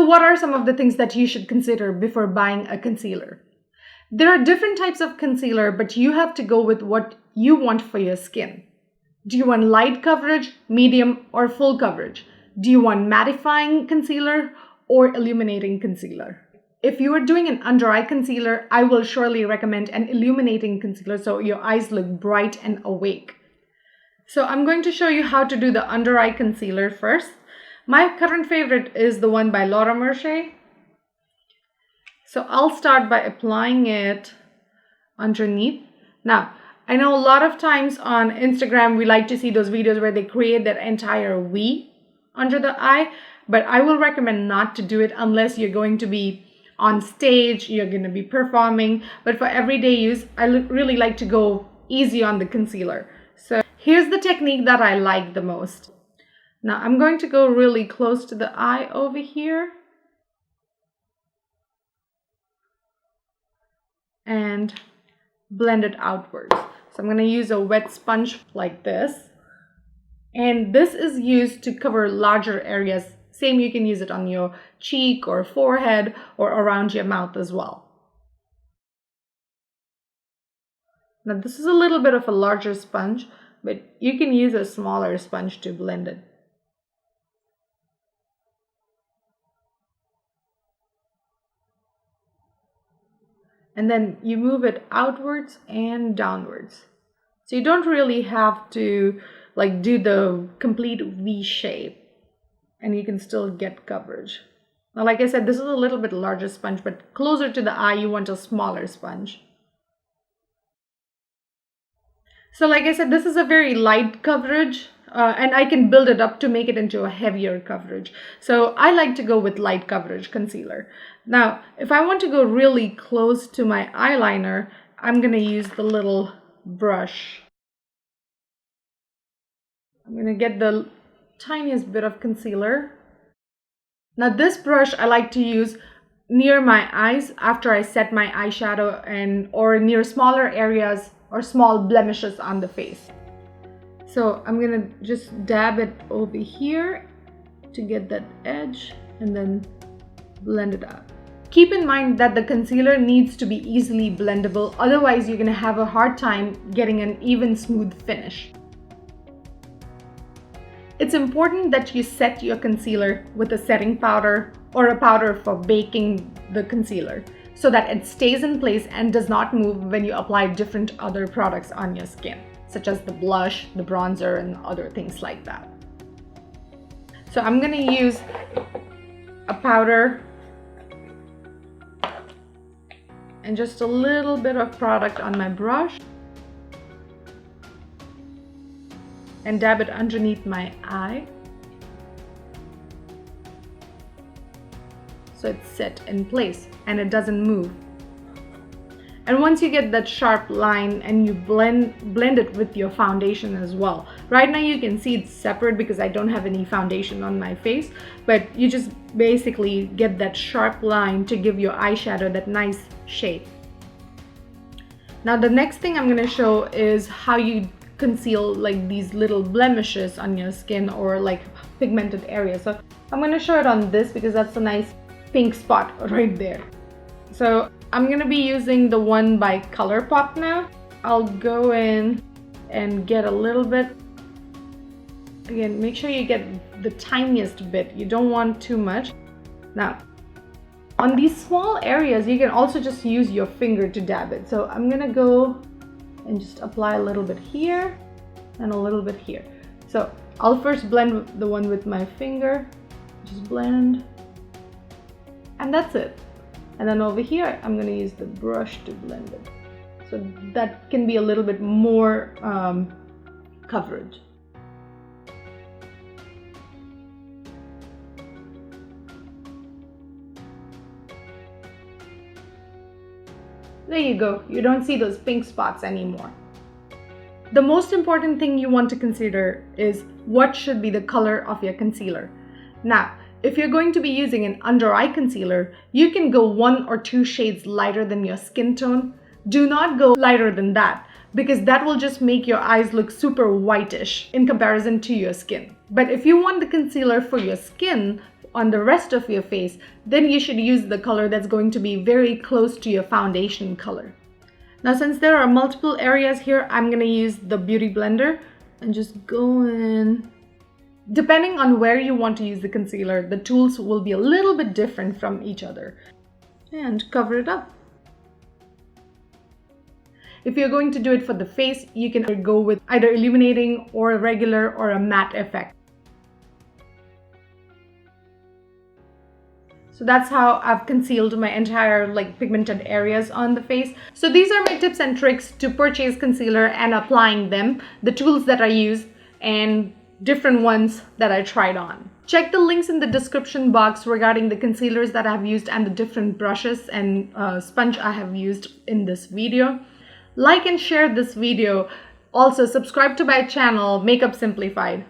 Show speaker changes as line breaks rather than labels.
what are some of the things that you should consider before buying a concealer? There are different types of concealer, but you have to go with what you want for your skin. Do you want light coverage, medium, or full coverage? Do you want mattifying concealer or illuminating concealer? If you are doing an under eye concealer, I will surely recommend an illuminating concealer so your eyes look bright and awake. So I'm going to show you how to do the under eye concealer first. My current favorite is the one by Mercier. So I'll start by applying it underneath. Now, I know a lot of times on Instagram, we like to see those videos where they create that entire V under the eye, but I will recommend not to do it unless you're going to be on stage, you're going to be performing. But for everyday use, I really like to go easy on the concealer. So here's the technique that I like the most. Now I'm going to go really close to the eye over here and blend it outwards. So I'm going to use a wet sponge like this. And this is used to cover larger areas. Same, you can use it on your cheek or forehead or around your mouth as well. Now this is a little bit of a larger sponge, but you can use a smaller sponge to blend it. And then you move it outwards and downwards. So you don't really have to like do the complete V shape, and you can still get coverage. Now, like I said, this is a little bit larger sponge, but closer to the eye, you want a smaller sponge. So like I said, this is a very light coverage, and I can build it up to make it into a heavier coverage. So I like to go with light coverage concealer. Now, if I want to go really close to my eyeliner, I'm going to use the little brush. I'm going to get the tiniest bit of concealer. Now this brush I like to use near my eyes after I set my eyeshadow or near smaller areas or small blemishes on the face. So I'm going to just dab it over here to get that edge and then blend it out. Keep in mind that the concealer needs to be easily blendable, otherwise you're going to have a hard time getting an even smooth finish. It's important that you set your concealer with a setting powder or a powder for baking the concealer so that it stays in place and does not move when you apply different other products on your skin, such as the blush, the bronzer, and other things like that. So I'm going to use a powder and just a little bit of product on my brush and dab it underneath my eye so it's set in place and it doesn't move. And once you get that sharp line and you blend it with your foundation as well. Right now you can see it's separate because I don't have any foundation on my face, but you just basically get that sharp line to give your eyeshadow that nice shape. Now the next thing I'm going to show is how you conceal like these little blemishes on your skin or like pigmented areas. So I'm going to show it on this because that's a nice pink spot right there. So I'm going to be using the one by ColourPop now. I'll go in and get a little bit. Again, make sure you get the tiniest bit. You don't want too much. Now, on these small areas, you can also just use your finger to dab it. So I'm going to go and just apply a little bit here and a little bit here. So I'll first blend the one with my finger. Just blend. And that's it. And then over here, I'm going to use the brush to blend it. So that can be a little bit more coverage. There you go. You don't see those pink spots anymore. The most important thing you want to consider is what should be the color of your concealer. Now, if you're going to be using an under eye concealer, you can go 1 or 2 shades lighter than your skin tone. Do not go lighter than that because that will just make your eyes look super whitish in comparison to your skin. But if you want the concealer for your skin on the rest of your face, then you should use the color that's going to be very close to your foundation color. Now, since there are multiple areas here, I'm going to use the Beauty Blender and just go in. Depending on where you want to use the concealer, the tools will be a little bit different from each other. And cover it up. If you're going to do it for the face, you can go with either illuminating or a regular or a matte effect. So that's how I've concealed my entire pigmented areas on the face. So these are my tips and tricks to purchase concealer and applying them, the tools that I use and different ones that I tried on. Check the links in the description box regarding the concealers that I've used and the different brushes and sponge I have used in this video. Like and share this video. Also subscribe to my channel, Makeup Simplified.